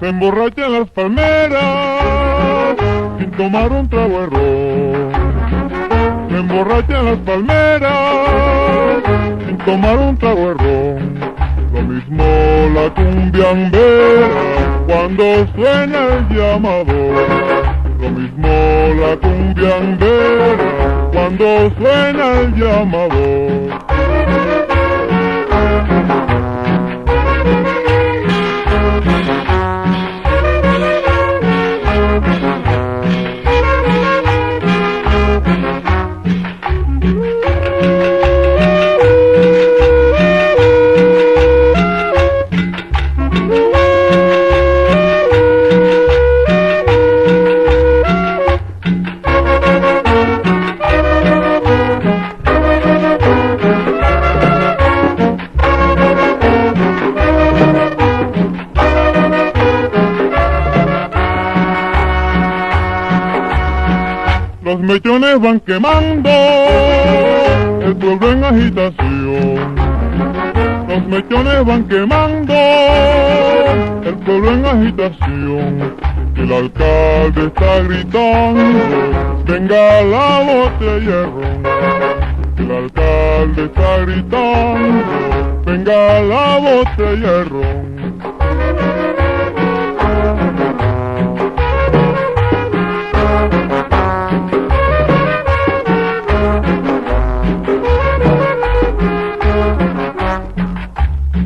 Se emborracha en las palmeras sin tomar un trago de ron. Se emborracha en las palmeras sin tomar un trago de ron. Lo mismo la cumbiambera cuando suena el llamador. Lo mismo la cumbiambera cuando suena el llamador. Los mechones van quemando, el pueblo en agitación. Los mechones van quemando, el pueblo en agitación. El alcalde está gritando, venga la botella de ron. El alcalde está gritando, venga la botella de ron.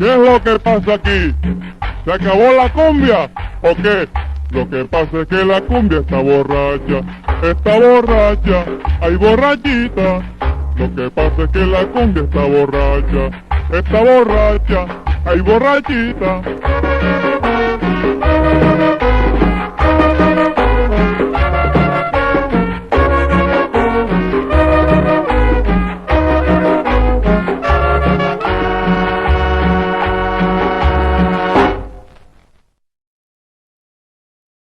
¿Qué es lo que pasa aquí? ¿Se acabó la cumbia o qué? Lo que pasa es que la cumbia está borracha, ay borrachita. Lo que pasa es que la cumbia está borracha, ay borrachita.